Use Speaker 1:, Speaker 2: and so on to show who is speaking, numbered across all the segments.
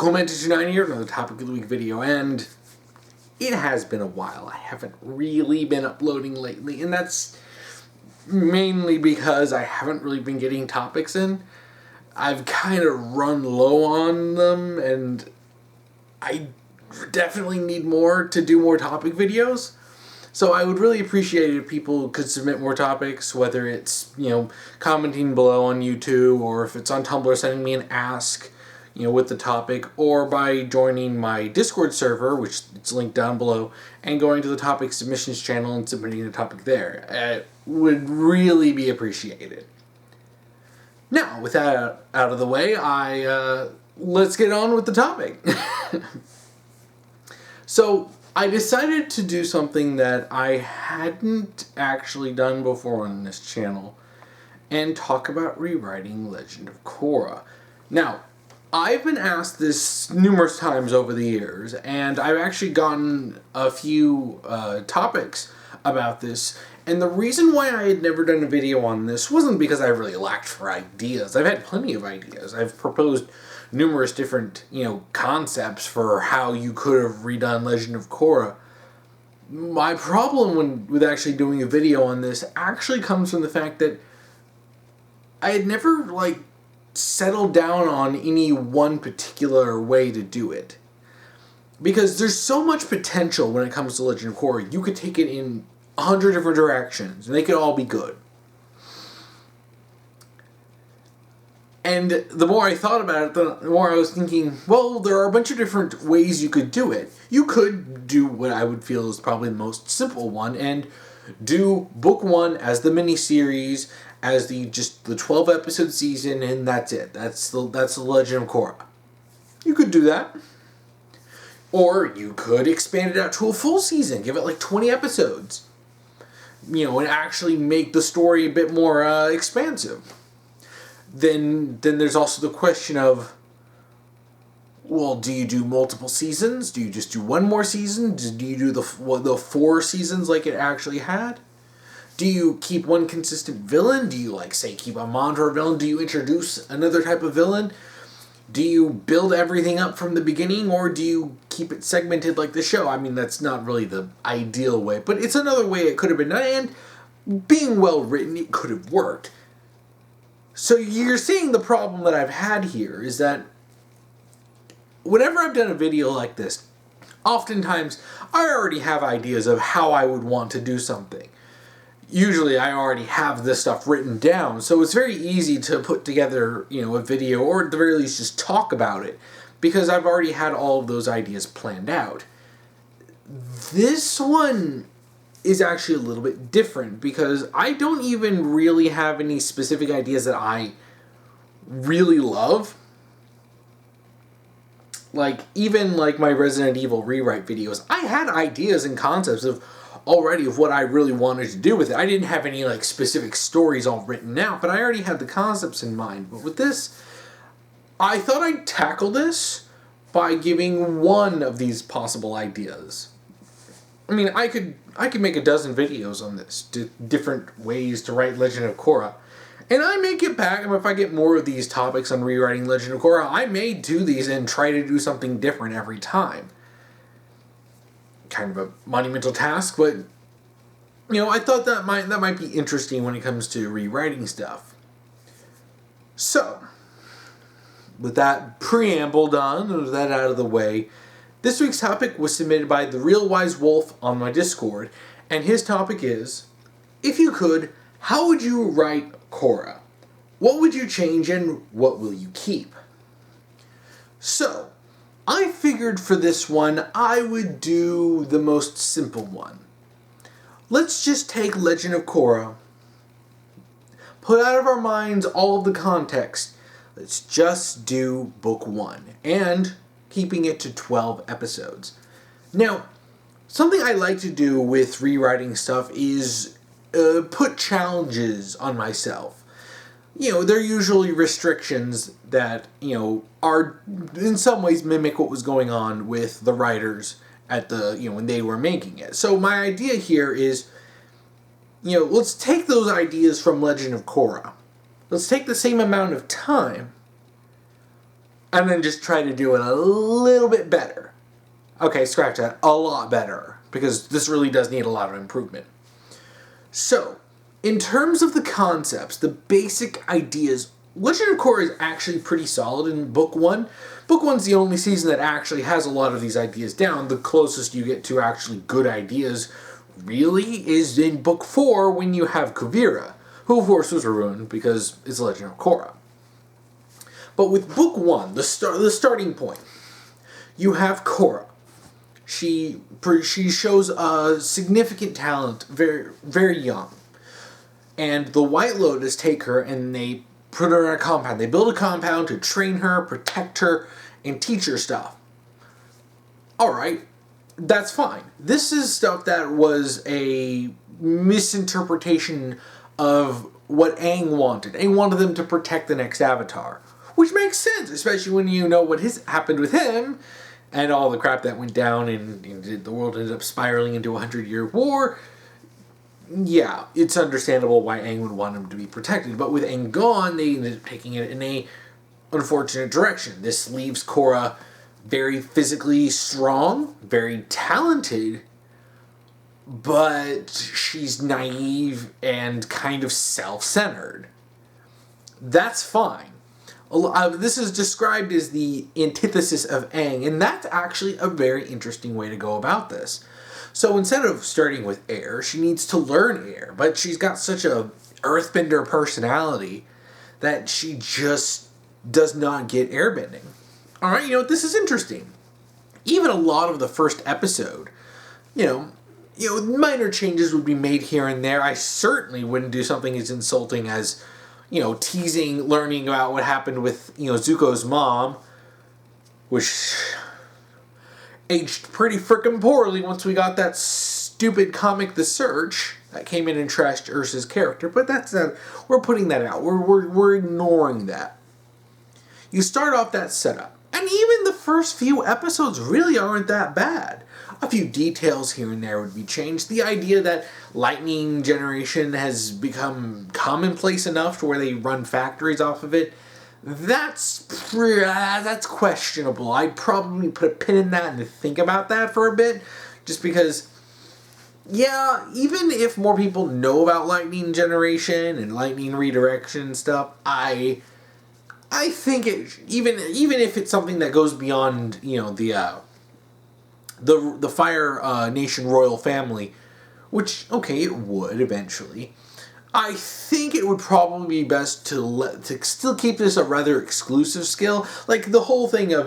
Speaker 1: Cool9229 here, another Topic of the Week video, and it has been a while. I haven't really been uploading lately, and that's mainly because I haven't really been getting topics in. I've kind of run low on them, and I definitely need more to do more topic videos. So I would really appreciate it if people could submit more topics, whether it's, commenting below on YouTube, or if it's on Tumblr, sending me an ask, with the topic, or by joining my Discord server, which it's linked down below, and going to the topic submissions channel and submitting the topic there. It would really be appreciated. Now, with that out of the way, let's get on with the topic. So, I decided to do something that I hadn't actually done before on this channel, and talk about rewriting Legend of Korra. Now, I've been asked this numerous times over the years, and I've actually gotten a few topics about this, and the reason why I had never done a video on this wasn't because I really lacked for ideas. I've had plenty of ideas. I've proposed numerous different, concepts for how you could have redone Legend of Korra. My problem with actually doing a video on this actually comes from the fact that I had never, settled down on any one particular way to do it. Because there's so much potential when it comes to Legend of Korra. You could take it in 100 different directions, and they could all be good. And the more I thought about it, the more I was thinking, well, there are a bunch of different ways you could do it. You could do what I would feel is probably the most simple one, and do book one as the miniseries, as the 12 episode season, and that's it. That's the Legend of Korra. You could do that. Or you could expand it out to a full season, give it 20 episodes. And actually make the story a bit more expansive. Then there's also the question of, well, do you do multiple seasons? Do you just do one more season? Do you do the 4 seasons like it actually had? Do you keep one consistent villain? Do you, say, keep Amon for a villain? Do you introduce another type of villain? Do you build everything up from the beginning, or do you keep it segmented like the show? I mean, that's not really the ideal way, but it's another way it could have been done, and being well written, it could have worked. So you're seeing the problem that I've had here is that whenever I've done a video like this, oftentimes I already have ideas of how I would want to do something. Usually I already have this stuff written down, so it's very easy to put together, a video, or at the very least just talk about it, because I've already had all of those ideas planned out. This one is actually a little bit different, because I don't even really have any specific ideas that I really love. Even my Resident Evil rewrite videos, I had ideas and concepts of what I really wanted to do with it. I didn't have any specific stories all written out, but I already had the concepts in mind. But with this, I thought I'd tackle this by giving one of these possible ideas. I mean, I could make a dozen videos on this, different ways to write Legend of Korra. And I may get back, if I get more of these topics on rewriting Legend of Korra, I may do these and try to do something different every time. Kind of a monumental task, but I thought that might be interesting when it comes to rewriting stuff. So, with that preamble done, with that out of the way, this week's topic was submitted by The Real Wise Wolf on my Discord, and his topic is, if you could, how would you write Korra? What would you change and what will you keep? So, I figured for this one, I would do the most simple one. Let's just take Legend of Korra, put out of our minds all of the context. Let's just do book 1, and keeping it to 12 episodes. Now, something I like to do with rewriting stuff is put challenges on myself. They're usually restrictions that, are in some ways mimic what was going on with the writers at when they were making it. So my idea here is, let's take those ideas from Legend of Korra. Let's take the same amount of time, and then just try to do it a little bit better. Okay, scratch that. A lot better. Because this really does need a lot of improvement. So, in terms of the concepts, the basic ideas, Legend of Korra is actually pretty solid in Book 1. Book 1's the only season that actually has a lot of these ideas down. The closest you get to actually good ideas really is in Book 4 when you have Kuvira, who of course was ruined because it's Legend of Korra. But with Book 1, the starting point, you have Korra. She shows a significant talent, very, very young. And the White Lotus take her and they put her in a compound. They build a compound to train her, protect her, and teach her stuff. Alright, that's fine. This is stuff that was a misinterpretation of what Aang wanted. Aang wanted them to protect the next Avatar. Which makes sense, especially when you know what happened with him, and all the crap that went down, and the world ended up spiraling into a 100-year war. Yeah, it's understandable why Aang would want him to be protected. But with Aang gone, they ended up taking it in a unfortunate direction. This leaves Korra very physically strong, very talented, but she's naive and kind of self-centered. That's fine. This is described as the antithesis of Aang, and that's actually a very interesting way to go about this. So instead of starting with air, she needs to learn air, but she's got such a earthbender personality that she just does not get airbending. Alright, this is interesting. Even a lot of the first episode, minor changes would be made here and there. I certainly wouldn't do something as insulting as teasing, learning about what happened with, Zuko's mom, which aged pretty frickin' poorly once we got that stupid comic The Search that came in and trashed Ursa's character, but that's not, we're putting that out. We're ignoring that. You start off that setup, and even the first few episodes really aren't that bad. A few details here and there would be changed. The idea that lightning generation has become commonplace enough to where they run factories off of it, that's questionable. I'd probably put a pin in that and think about that for a bit, just because, yeah, even if more people know about lightning generation and lightning redirection and stuff, I think it, even if it's something that goes beyond, the Fire Nation royal family, which, okay, it would eventually, I think it would probably be best to still keep this a rather exclusive skill. Like the whole thing of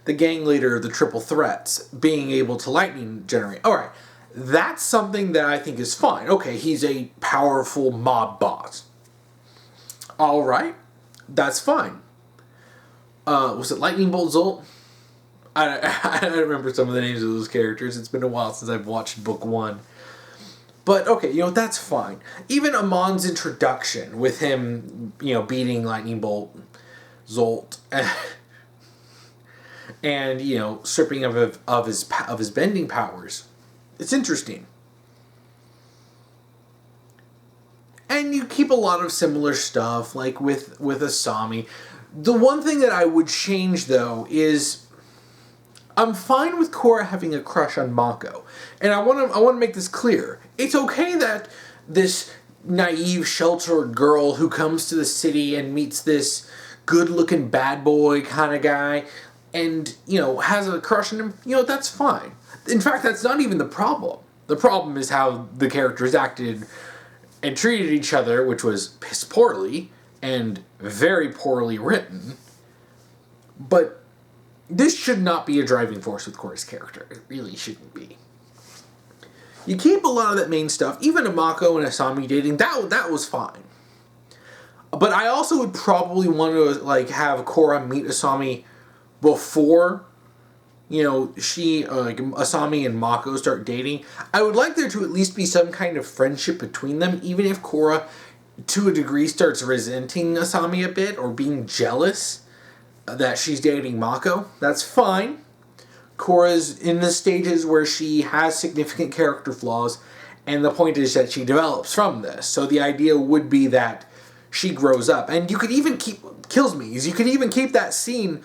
Speaker 1: the gang leader of the Triple Threats being able to lightning generate. Alright, that's something that I think is fine. Okay, he's a powerful mob boss. Alright, that's fine. Was it Lightning Bolt Zolt? I don't remember some of the names of those characters. It's been a while since I've watched Book 1. But, okay, that's fine. Even Amon's introduction with him, beating Lightning Bolt Zolt and, stripping of his bending powers. It's interesting. And you keep a lot of similar stuff, like with Asami. The one thing that I would change, though, is I'm fine with Korra having a crush on Mako. And I want to make this clear. It's okay that this naive, sheltered girl who comes to the city and meets this good-looking bad boy kind of guy and, has a crush on him, that's fine. In fact, that's not even the problem. The problem is how the characters acted and treated each other, which was piss poorly and very poorly written. But this should not be a driving force with Korra's character. It really shouldn't be. You keep a lot of that main stuff. Even Mako and Asami dating, that was fine. But I also would probably want to have Korra meet Asami before, Asami and Mako start dating. I would like there to at least be some kind of friendship between them, even if Korra, to a degree, starts resenting Asami a bit or being jealous that she's dating Mako. That's fine. Korra's in the stages where she has significant character flaws, and the point is that she develops from this. So the idea would be that she grows up. And you could even kills me, is you could even keep that scene,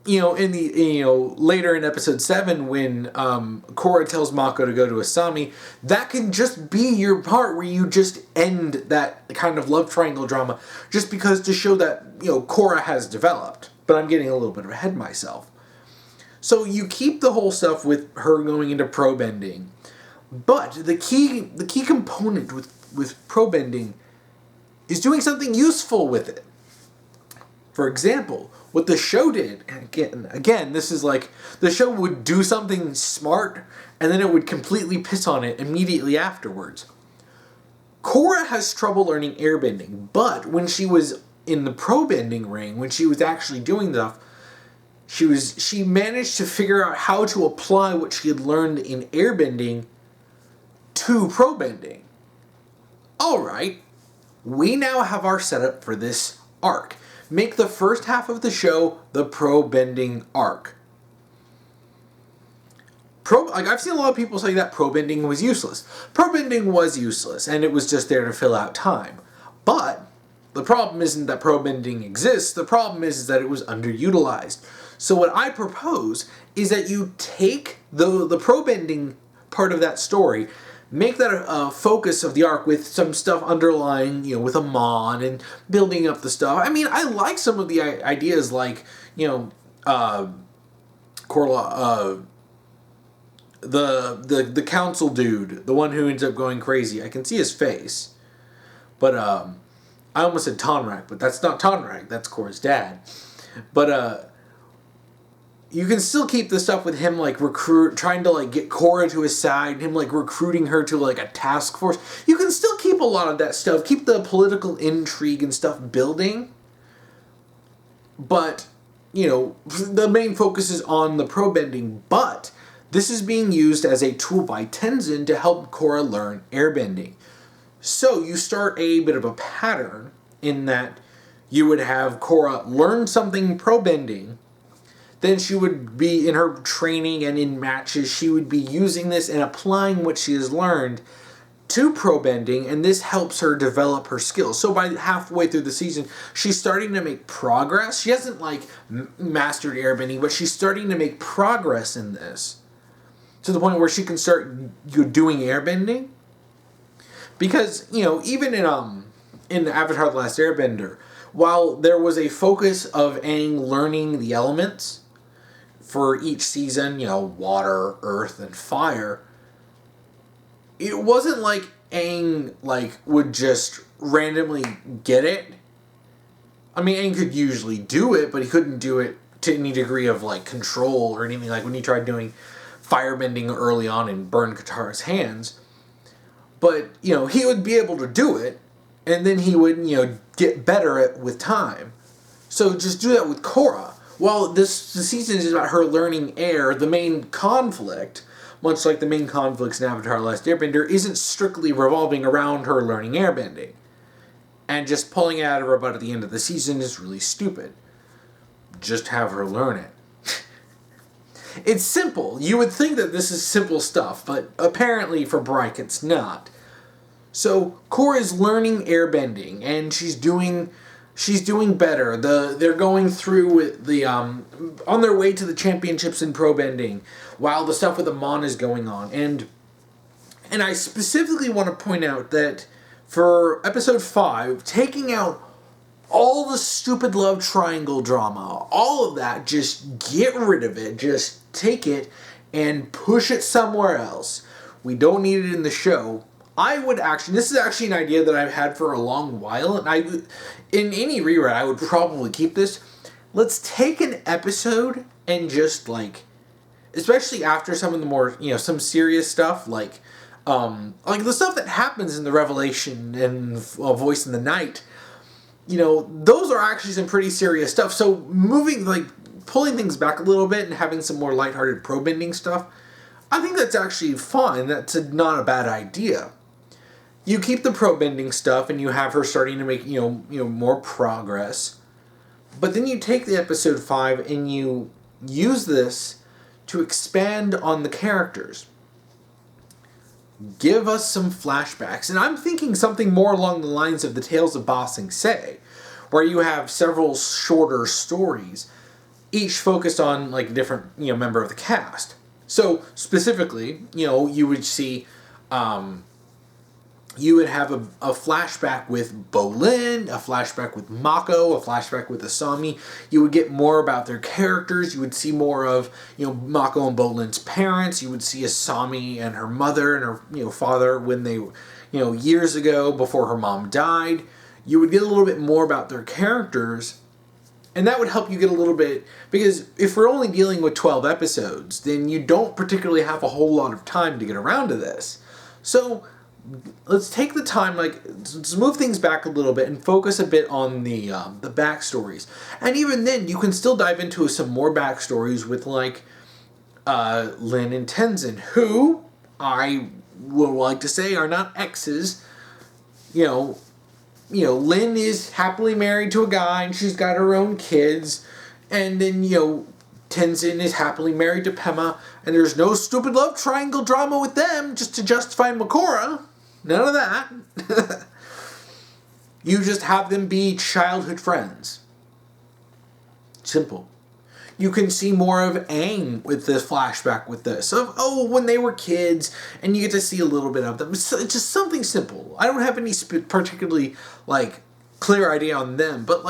Speaker 1: in the, later in episode 7 when Korra tells Mako to go to Asami. That can just be your part where you just end that kind of love triangle drama, just because to show that, Korra has developed. But I'm getting a little bit ahead of myself. So you keep the whole stuff with her going into probe ending. But the key component with probe ending is doing something useful with it. For example, what the show did, and again, this is like, the show would do something smart, and then it would completely piss on it immediately afterwards. Korra has trouble learning airbending, but when she was in the probe ending ring, when she was actually doing stuff, she managed to figure out how to apply what she had learned in airbending to probe ending. Alright, we now have our setup for this arc. Make the first half of the show the probe bending arc. I've seen a lot of people say that probe bending was useless. Probe bending was useless, and it was just there to fill out time. But the problem isn't that probe bending exists. The problem is that it was underutilized. So what I propose is that you take the probe bending part of that story, make that a focus of the arc with some stuff underlying, with Amon and building up the stuff. I mean, I like some of the ideas, like, Korla, the council dude, the one who ends up going crazy. I can see his face, but I almost said Tonrak, but that's not Tonrak. That's Korra's dad. But you can still keep the stuff with him, like, trying to, like, get Korra to his side, him, like, recruiting her to, like, a task force. You can still keep a lot of that stuff, keep the political intrigue and stuff building, but, the main focus is on the probe bending, but this is being used as a tool by Tenzin to help Korra learn airbending. So you start a bit of a pattern in that you would have Korra learn something probe bending. Then she would be in her training and in matches, she would be using this and applying what she has learned to probe bending, and this helps her develop her skills. So by halfway through the season, she's starting to make progress. She hasn't, like, mastered airbending, but she's starting to make progress in this, to the point where she can start doing airbending. Because, even in Avatar The Last Airbender, while there was a focus of Aang learning the elements for each season, water, earth, and fire, it wasn't like Aang, would just randomly get it. I mean, Aang could usually do it, but he couldn't do it to any degree of, control or anything, like when he tried doing firebending early on and burned Katara's hands. But, he would be able to do it, and then he would, get better at with time. So just do that with Korra. While the season is about her learning air, the main conflict, much like the main conflicts in Avatar: The Last Airbender, isn't strictly revolving around her learning airbending. And just pulling it out of her butt at the end of the season is really stupid. Just have her learn it. It's simple. You would think that this is simple stuff, but apparently for Bryke it's not. So Korra is learning airbending, and she's doing better. They're going through with the on their way to the championships in probe ending, while the stuff with Amon is going on. And I specifically want to point out that for episode 5, taking out all the stupid love triangle drama, all of that, just get rid of it. Just take it and push it somewhere else. We don't need it in the show. This is actually an idea that I've had for a long while, and in any rewrite, I would probably keep this. Let's take an episode and just, especially after some of the more, some serious stuff, like the stuff that happens in the Revelation and Voice in the Night, those are actually some pretty serious stuff. So pulling things back a little bit and having some more lighthearted probe-ending stuff, I think that's actually fine. That's not a bad idea. You keep the probe-ending stuff and you have her starting to make, more progress. But then you take the episode 5 and you use this to expand on the characters. give us some flashbacks. And I'm thinking something more along the lines of the Tales of Ba Sing Se, where you have several shorter stories, each focused on like a different, member of the cast. So specifically, you would see, you would have a flashback with Bolin, a flashback with Mako, a flashback with Asami. You would get more about their characters. You would see more of, Mako and Bolin's parents. You would see Asami and her mother and her, father when they, years ago before her mom died. You would get a little bit more about their characters. And that would help you get a little bit, because if we're only dealing with 12 episodes, then you don't particularly have a whole lot of time to get around to this. So let's take the time, let's move things back a little bit and focus a bit on the backstories. And even then, you can still dive into some more backstories with, Lin and Tenzin, who I would like to say are not exes. Lin is happily married to a guy and she's got her own kids. And then, Tenzin is happily married to Pema, and there's no stupid love triangle drama with them just to justify Makora. None of that. You just have them be childhood friends. Simple. You can see more of Aang with this flashback with this. Of, when they were kids, and you get to see a little bit of them. It's just something simple. I don't have any particularly, clear idea on them. But,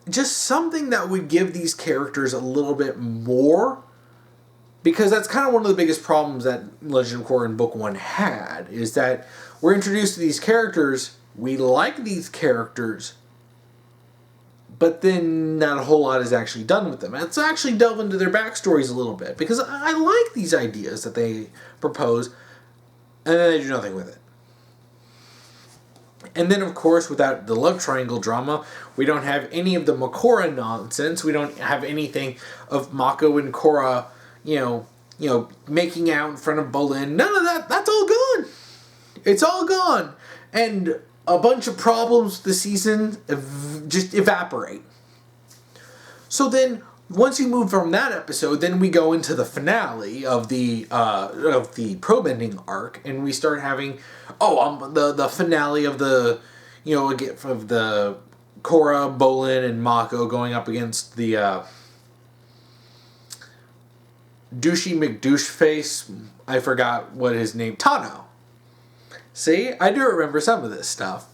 Speaker 1: just something that would give these characters a little bit more. Because that's kind of one of the biggest problems that Legend of Korra in Book 1 had. Is that we're introduced to these characters. We like these characters. But then not a whole lot is actually done with them. And let's actually delve into their backstories a little bit. Because I like these ideas that they propose. And then they do nothing with it. And then, of course, without the love triangle drama, we don't have any of the Makora nonsense. We don't have anything of Mako and Korra, making out in front of Bolin. None of that. That's all gone. It's all gone. And a bunch of problems with the season just evaporate. So then, once you move from that episode, then we go into the finale of the probe-ending arc, and we start having the finale of the of the Korra, Bolin, and Mako going up against the douchey McDoucheface. I forgot what his name. Tano. See, I do remember some of this stuff.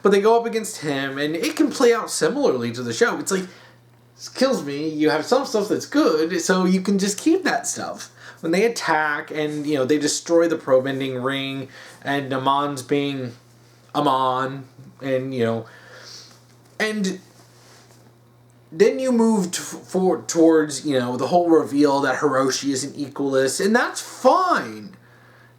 Speaker 1: But they go up against him, and it can play out similarly to the show. It's like, this kills me. You have some stuff that's good, so you can just keep that stuff. When they attack, and, they destroy the probe-ending ring, and Amon's being Amon, and, and then you move towards, the whole reveal that Hiroshi is an equalist, and that's fine.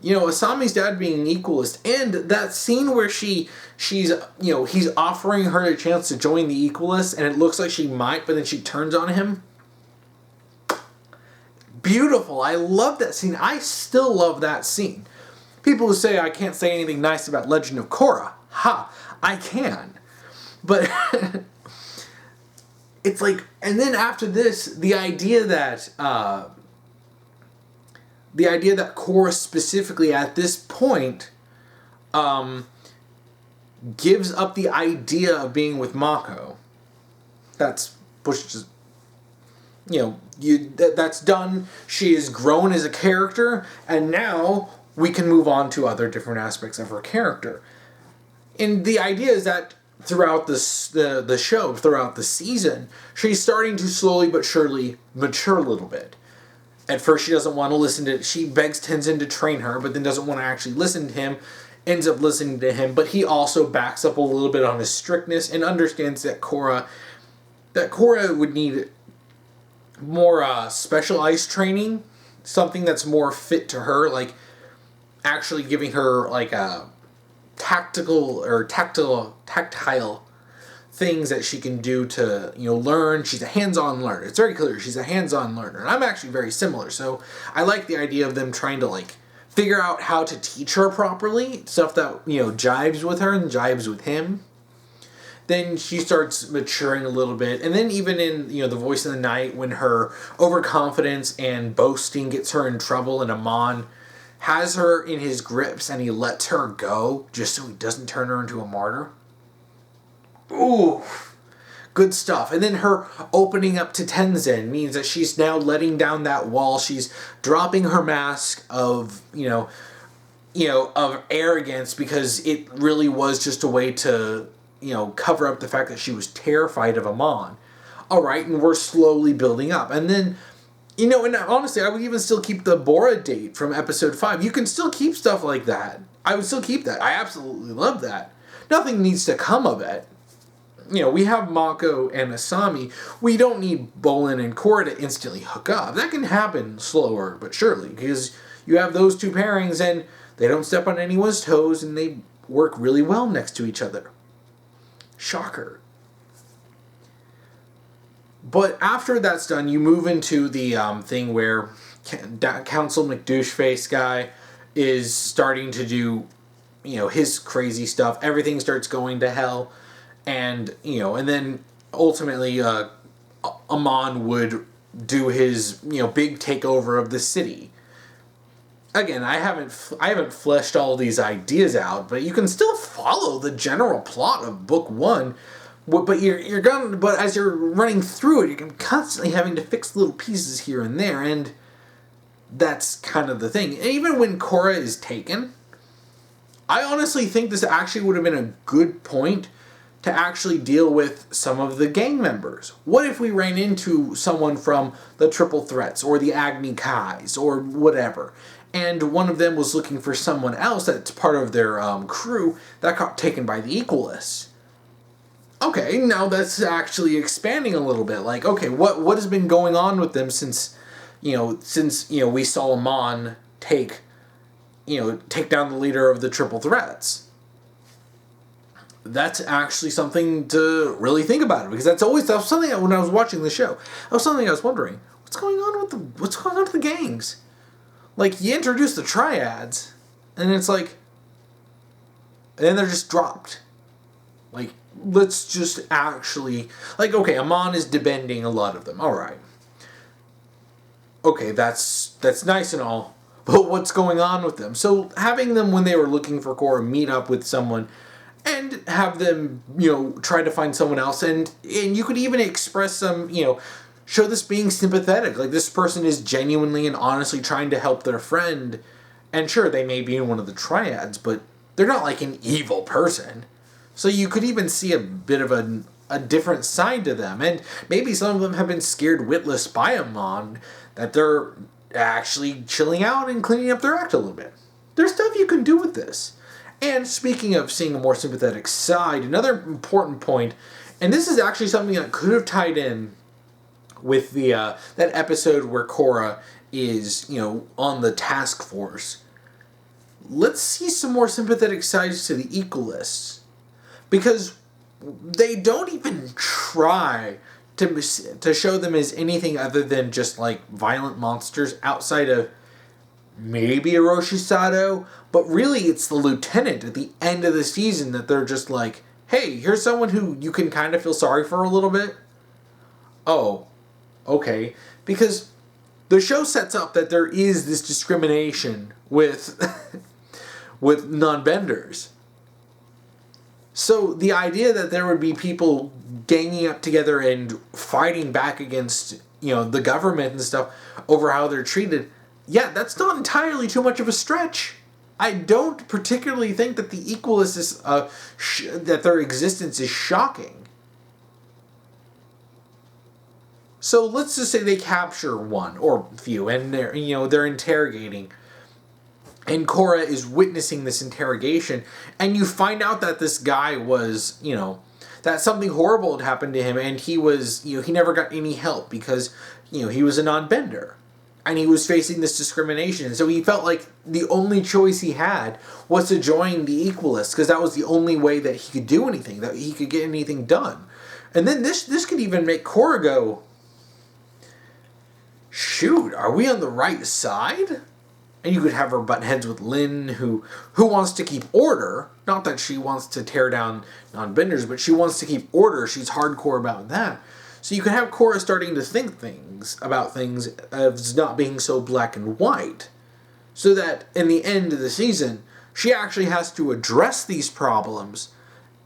Speaker 1: Asami's dad being an equalist, and that scene where she's he's offering her a chance to join the equalists, and it looks like she might, but then she turns on him. Beautiful. I love that scene. I still love that scene. People who say I can't say anything nice about Legend of Korra. Ha! I can. But it's like, and then after this, the idea that Korra specifically at this point gives up the idea of being with Mako. That's pushed. That's done. She has grown as a character, and now we can move on to other different aspects of her character. And the idea is that throughout the show, throughout the season, she's starting to slowly but surely mature a little bit. At first, she doesn't want to listen to... She begs Tenzin to train her, but then doesn't want to actually listen to him. Ends up listening to him, but he also backs up a little bit on his strictness and understands that Korra would need more specialized training, something that's more fit to her, like actually giving her like a tactile things that she can do to, learn. She's a hands-on learner. It's very clear she's a hands-on learner. And I'm actually very similar. So I like the idea of them trying to figure out how to teach her properly. Stuff that, jives with her and jives with him. then she starts maturing a little bit. And then even in, The Voice in the Night, when her overconfidence and boasting gets her in trouble, and Amon has her in his grips and he lets her go just so he doesn't turn her into a martyr. Ooh, good stuff. And then her opening up to Tenzin means that she's now letting down that wall. She's dropping her mask of, of arrogance, because it really was just a way to, cover up the fact that she was terrified of Amon. All right, and we're slowly building up. And then, and honestly, I would even still keep the Bora date from episode 5. You can still keep stuff like that. I would still keep that. I absolutely love that. Nothing needs to come of it. We have Mako and Asami. We don't need Bolin and Korra to instantly hook up. That can happen slower but surely, because you have those two pairings and they don't step on anyone's toes and they work really well next to each other. Shocker. But after that's done, you move into the thing where Council McDoucheface guy is starting to do, his crazy stuff. Everything starts going to hell. And, and then ultimately Amon would do his, big takeover of the city. Again, I haven't fleshed all these ideas out, but you can still follow the general plot of book 1. But but as you're running through it, you're constantly having to fix little pieces here and there, and that's kind of the thing. And even when Korra is taken, I honestly think this actually would have been a good point to actually deal with some of the gang members. What if we ran into someone from the Triple Threats or the Agni Kais or whatever, and one of them was looking for someone else that's part of their crew that got taken by the Equalists? Okay, now that's actually expanding a little bit. Like, okay, what has been going on with them since we saw Amon take down the leader of the Triple Threats? That's actually something to really think about, because that was something when I was watching the show. That was something I was wondering, what's going on with the gangs? Like, you introduce the triads, and it's like, and then they're just dropped. Like, let's just actually, like, okay, Amon is debending a lot of them. All right. Okay, that's nice and all, but what's going on with them? So having them, when they were looking for Korra, meet up with someone and have them, try to find someone else, and you could even express some, show this being sympathetic. Like, this person is genuinely and honestly trying to help their friend, and sure, they may be in one of the triads, but they're not like an evil person. So you could even see a bit of a different side to them, and maybe some of them have been scared witless by Amon, that they're actually chilling out and cleaning up their act a little bit. There's stuff you can do with this. And speaking of seeing a more sympathetic side, another important point, and this is actually something that could have tied in with the that episode where Korra is, on the task force. Let's see some more sympathetic sides to the Equalists, because they don't even try to show them as anything other than just like violent monsters outside of maybe Orochi Sato, but really it's the lieutenant at the end of the season that they're just like, hey, here's someone who you can kind of feel sorry for a little bit. Oh, okay. Because the show sets up that there is this discrimination with with non-benders. So the idea that there would be people ganging up together and fighting back against, the government and stuff over how they're treated, yeah, that's not entirely too much of a stretch. I don't particularly think that the Equalists is, that their existence is shocking. So let's just say they capture one or a few, and they're interrogating, and Korra is witnessing this interrogation, and you find out that this guy was, that something horrible had happened to him, and he was, he never got any help because, he was a non-bender. And he was facing this discrimination. So he felt like the only choice he had was to join the Equalists, because that was the only way that he could do anything, that he could get anything done. And then this could even make Korra go, shoot, are we on the right side? And you could have her butt heads with Lynn, who wants to keep order. Not that she wants to tear down non-benders, but she wants to keep order. She's hardcore about that. So you could have Korra starting to think about things as not being so black and white. So that in the end of the season, she actually has to address these problems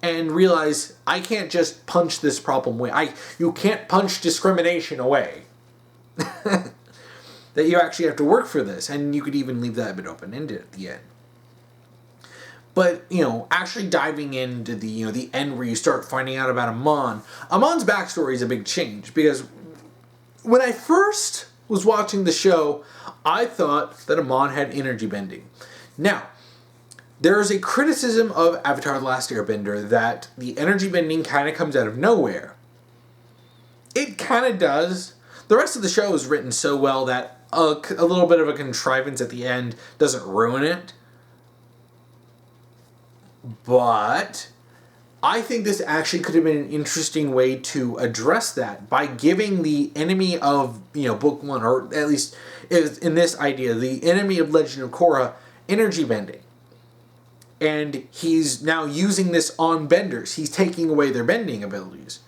Speaker 1: and realize, I can't just punch this problem away. You can't punch discrimination away. That you actually have to work for this, and you could even leave that a bit open-ended at the end. But, actually diving into the end where you start finding out about Amon. Amon's backstory is a big change, because when I first was watching the show, I thought that Amon had energy bending. Now, there is a criticism of Avatar: The Last Airbender that the energy bending kind of comes out of nowhere. It kind of does. The rest of the show is written so well that a little bit of a contrivance at the end doesn't ruin it. But I think this actually could have been an interesting way to address that by giving the enemy of, book one, or at least in this idea, the enemy of Legend of Korra, energy bending. And he's now using this on benders. He's taking away their bending abilities.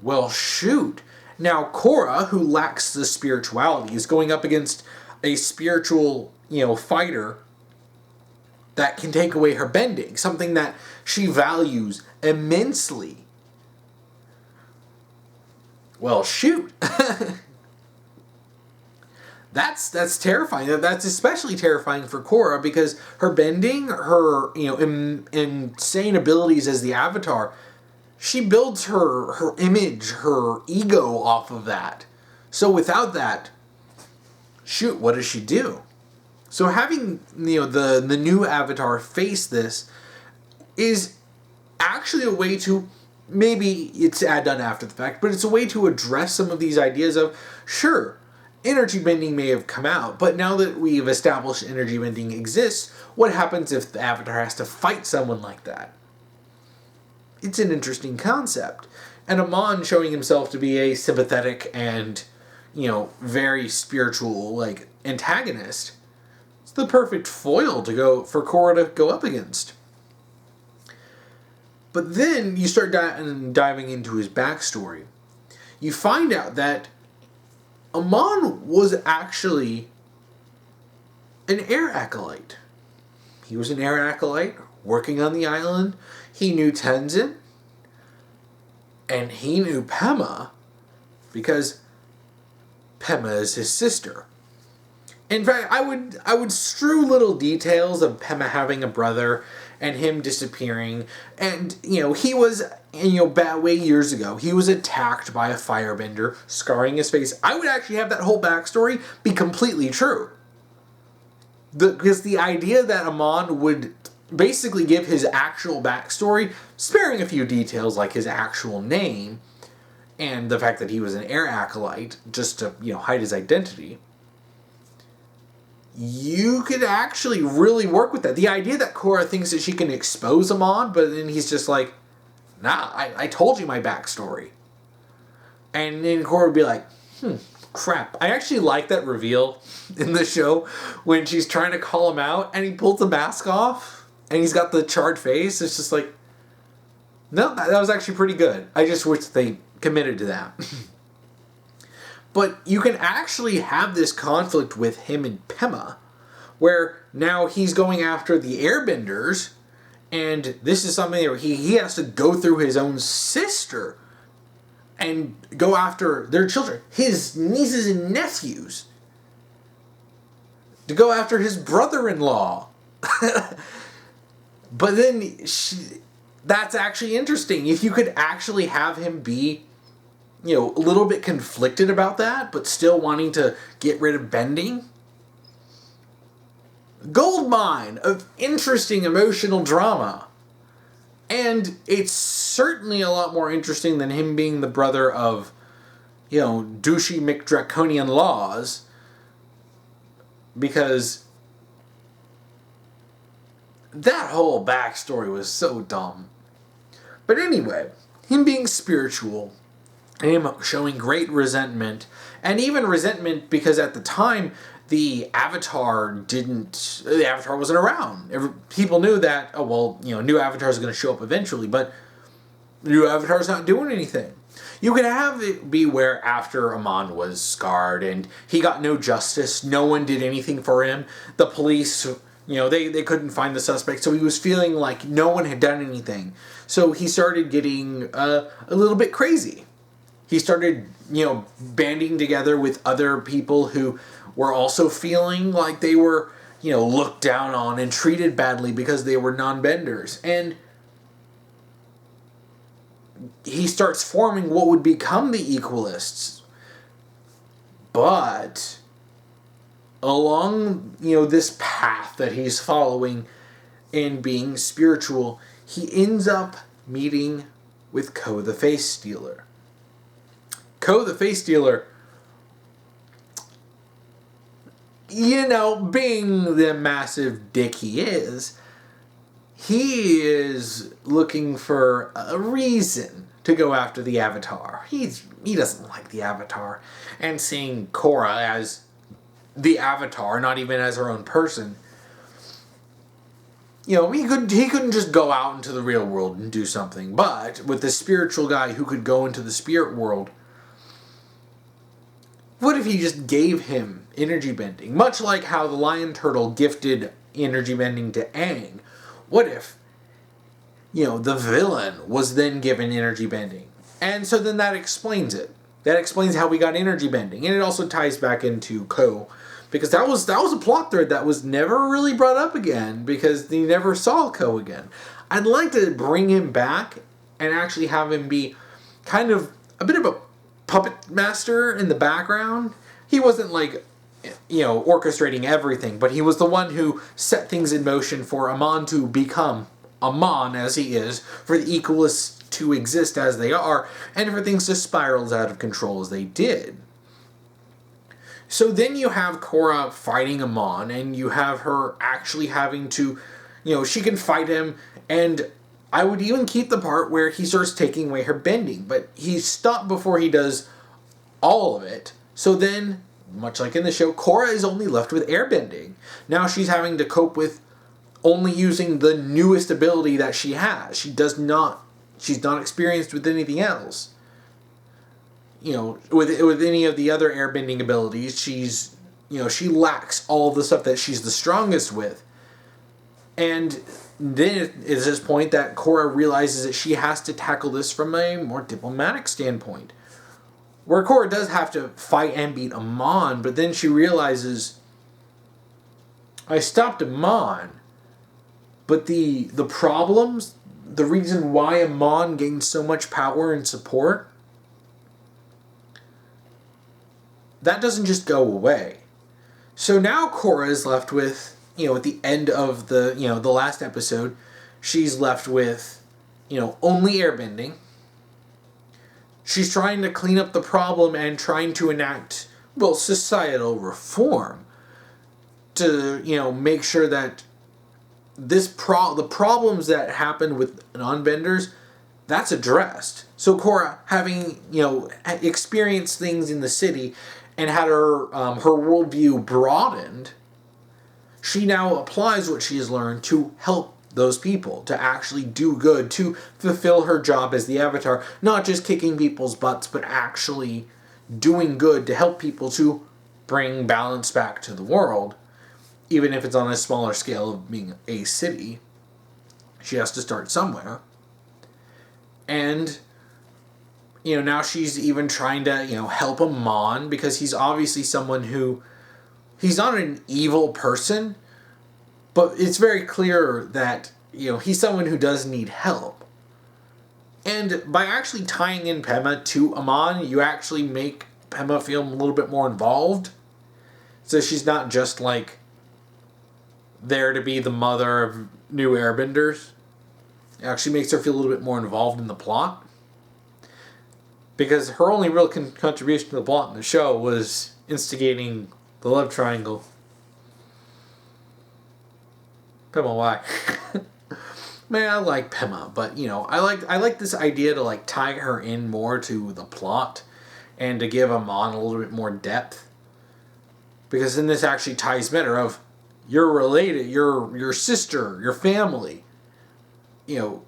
Speaker 1: Well, shoot. Now, Korra, who lacks the spirituality, is going up against a spiritual, fighter that can take away her bending, something that she values immensely. Well, shoot. That's terrifying. That's especially terrifying for Korra, because her bending, her, insane abilities as the Avatar, she builds her image, her ego off of that. So without that, shoot, what does she do? So having the new Avatar face this is actually a way to, maybe it's done after the fact, but it's a way to address some of these ideas of, sure, energy bending may have come out, but now that we've established energy bending exists, what happens if the Avatar has to fight someone like that? It's an interesting concept. And Amon showing himself to be a sympathetic and, very spiritual, antagonist. It's the perfect foil for Korra to go up against. But then you start diving into his backstory. You find out that Amon was actually an air acolyte. He was an air acolyte working on the island. He knew Tenzin, and he knew Pema, because Pema is his sister. In fact, I would strew little details of Pema having a brother and him disappearing, and he was way years ago he was attacked by a firebender, scarring his face. I would actually have that whole backstory be completely true, because the idea that Amon would basically give his actual backstory, sparing a few details like his actual name and the fact that he was an air acolyte, just to hide his identity. You could actually really work with that. The idea that Korra thinks that she can expose Amon, but then he's just like, nah, I told you my backstory. And then Korra would be like, crap. I actually like that reveal in the show when she's trying to call him out and he pulls the mask off. And he's got the charred face. It's just like, no, that was actually pretty good. I just wish they committed to that. But you can actually have this conflict with him and Pema, where now he's going after the airbenders, and this is something where he has to go through his own sister and go after their children, his nieces and nephews, to go after his brother-in-law. But then, that's actually interesting. If you could actually have him be, a little bit conflicted about that, but still wanting to get rid of bending. Goldmine of interesting emotional drama. And it's certainly a lot more interesting than him being the brother of, douchey McDraconian laws. Because that whole backstory was so dumb. But anyway, him being spiritual, and him showing great resentment, and even resentment because at the time, the Avatar wasn't around. People knew that, oh, well, new Avatar is going to show up eventually, but new Avatar's not doing anything. You could have it be where after Amon was scarred and he got no justice, no one did anything for him, the police, they couldn't find the suspect, so he was feeling like no one had done anything. So he started getting a little bit crazy. He started, banding together with other people who were also feeling like they were, looked down on and treated badly because they were non-benders. And he starts forming what would become the Equalists. But along, this path that he's following in being spiritual, he ends up meeting with Ko the Face Stealer. Ko the Face Stealer, being the massive dick he is looking for a reason to go after the Avatar. He doesn't like the Avatar. And seeing Korra as the Avatar, not even as her own person, he couldn't just go out into the real world and do something. But with the spiritual guy who could go into the spirit world, what if he just gave him energy bending? Much like how the lion turtle gifted energy bending to Aang. What if, the villain was then given energy bending? And so then that explains it. That explains how we got energy bending. And it also ties back into Ko. Because that was a plot thread that was never really brought up again. Because he never saw Ko again. I'd like to bring him back and actually have him be kind of a bit of a puppet master in the background. He wasn't orchestrating everything, but he was the one who set things in motion for Amon to become Amon as he is, for the Equalists to exist as they are, and for things to spiral out of control as they did. So then you have Korra fighting Amon, and you have her actually having to, she can fight him, and I would even keep the part where he starts taking away her bending, but he's stopped before he does all of it. So then, much like in the show, Korra is only left with airbending. Now she's having to cope with only using the newest ability that she has. She's not experienced with anything else. With any of the other airbending abilities, she lacks all of the stuff that she's the strongest with. And then is this point that Korra realizes that she has to tackle this from a more diplomatic standpoint. Where Korra does have to fight and beat Amon, but then she realizes, I stopped Amon, but the problems, the reason why Amon gained so much power and support, that doesn't just go away. So now Korra is left with, at the end of the last episode, she's left with, only airbending. She's trying to clean up the problem and trying to enact, societal reform to, make sure that the problems that happened with non-benders, that's addressed. So Korra, having, experienced things in the city and had her worldview broadened, she now applies what she has learned to help those people, to actually do good, to fulfill her job as the Avatar, not just kicking people's butts, but actually doing good to help people to bring balance back to the world, even if it's on a smaller scale of being a city. She has to start somewhere. And, now she's even trying to, help Amon, because he's obviously someone who, he's not an evil person, but it's very clear that, he's someone who does need help. And by actually tying in Pema to Amon, you actually make Pema feel a little bit more involved. So she's not just there to be the mother of new airbenders. It actually makes her feel a little bit more involved in the plot. Because her only real contribution to the plot in the show was instigating the love triangle. Pema, why? Man, I like Pema, but I like this idea to tie her in more to the plot and to give Amon a little bit more depth. Because then this actually ties better of you're related, your sister, your family. You know,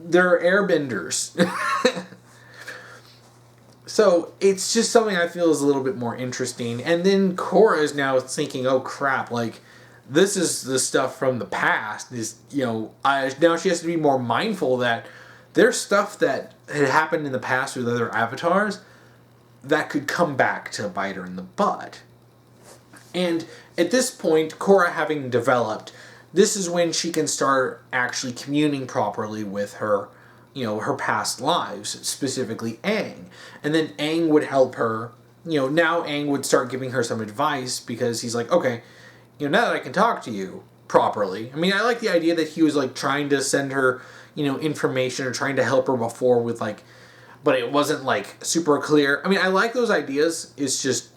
Speaker 1: they're airbenders. So it's just something I feel is a little bit more interesting. And then Korra is now thinking, oh crap, like this is the stuff from the past. Is now she has to be more mindful that there's stuff that had happened in the past with other avatars that could come back to bite her in the butt. And at this point, Korra having developed, this is when she can start actually communing properly with her, her past lives, specifically Aang. And then Aang would help her. Now Aang would start giving her some advice because he's like, okay, now that I can talk to you properly. I mean, I like the idea that he was like trying to send her, information or trying to help her before with like, but it wasn't like super clear. I mean, I like those ideas. It's just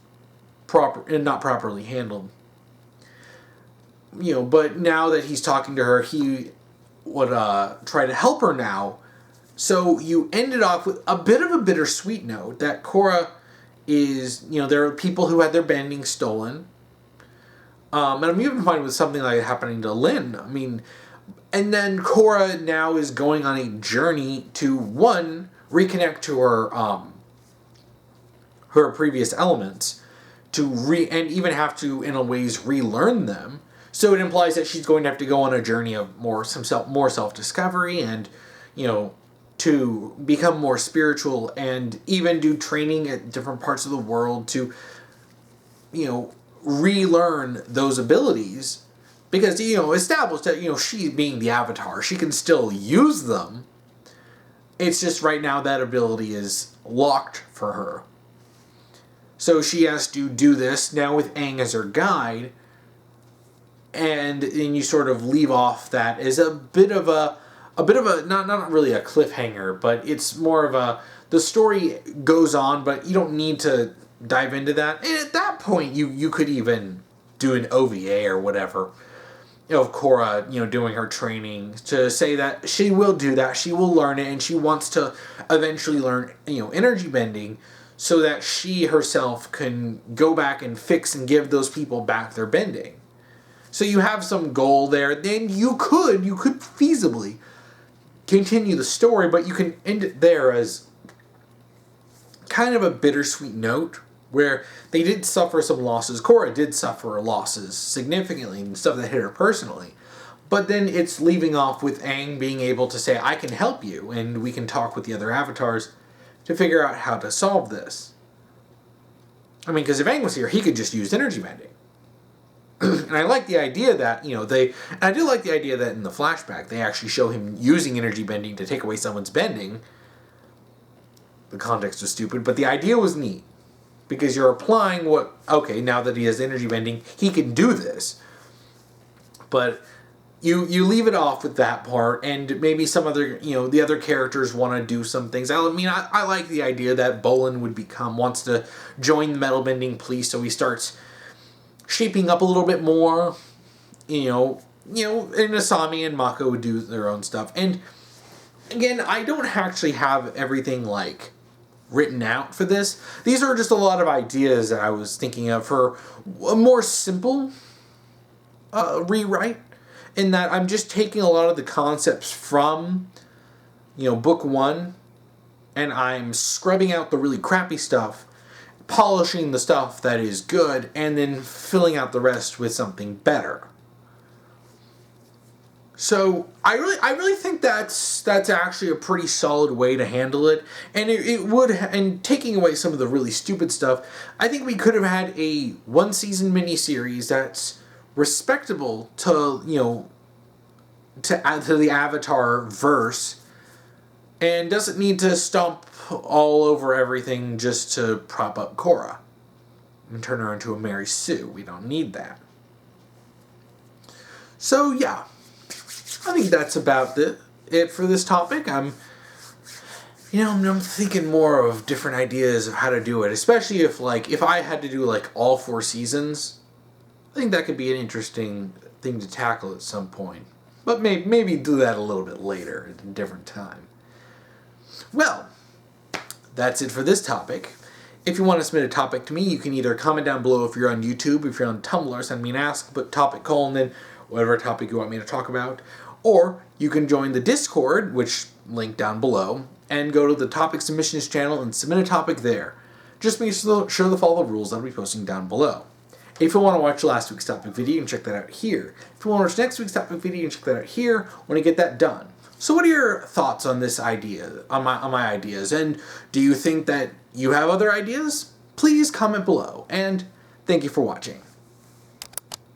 Speaker 1: proper and not properly handled. But now that he's talking to her, he would try to help her now. So you ended off with a bit of a bittersweet note that Korra is, there are people who had their bending stolen. And I'm even fine with something like happening to Lin. I mean, and then Korra now is going on a journey to, one, reconnect to her previous elements, and even have to, in a ways, relearn them. So it implies that she's going to have to go on a journey of more self-discovery and, to become more spiritual and even do training at different parts of the world to, relearn those abilities. Because, established that, she being the Avatar, she can still use them. It's just right now that ability is locked for her. So she has to do this now with Aang as her guide. And then you sort of leave off that as a bit of a not really a cliffhanger, but it's more of the story goes on, but you don't need to dive into that. And at that point, you could even do an OVA or whatever, of Korra, doing her training to say that she will do that, she will learn it, and she wants to eventually learn, energy bending, so that she herself can go back and fix and give those people back their bending. So you have some goal there. Then you could feasibly continue the story, but you can end it there as kind of a bittersweet note where they did suffer some losses. Korra did suffer losses significantly and stuff that hit her personally. But then it's leaving off with Aang being able to say, I can help you, and we can talk with the other avatars to figure out how to solve this. I mean, because if Aang was here, he could just use energy bending. And I like the idea that, I do like the idea that in the flashback, they actually show him using energy bending to take away someone's bending. The context was stupid, but the idea was neat. Because you're applying now that he has energy bending, he can do this. But you leave it off with that part, and maybe some other, the other characters want to do some things. I mean, I like the idea that Bolin wants to join the metal bending police, so he starts shaping up a little bit more, and Asami and Mako would do their own stuff. And again, I don't actually have everything written out for this. These are just a lot of ideas that I was thinking of for a more simple rewrite, in that I'm just taking a lot of the concepts from, book one, and I'm scrubbing out the really crappy stuff, polishing the stuff that is good, and then filling out the rest with something better. So I really think that's actually a pretty solid way to handle it, and it would, and taking away some of the really stupid stuff, I think we could have had a 1-season miniseries that's respectable to to add to the Avatar verse, and doesn't need to stomp all over everything just to prop up Korra and turn her into a Mary Sue. We don't need that. So yeah, I think that's about it for this topic. I'm thinking more of different ideas of how to do it, especially if I had to do all 4 seasons. I think that could be an interesting thing to tackle at some point. But maybe do that a little bit later at a different time. Well, that's it for this topic. If you want to submit a topic to me, you can either comment down below if you're on YouTube, if you're on Tumblr, send me an ask, put topic : then whatever topic you want me to talk about. Or you can join the Discord, which link down below, and go to the topic submissions channel and submit a topic there. Just be sure to follow the rules I'll be posting down below. If you want to watch last week's topic video, you can check that out here. If you want to watch next week's topic video, you can check that out here when I get that done. So what are your thoughts on this idea, on my ideas? And do you think that you have other ideas? Please comment below. And thank you for watching.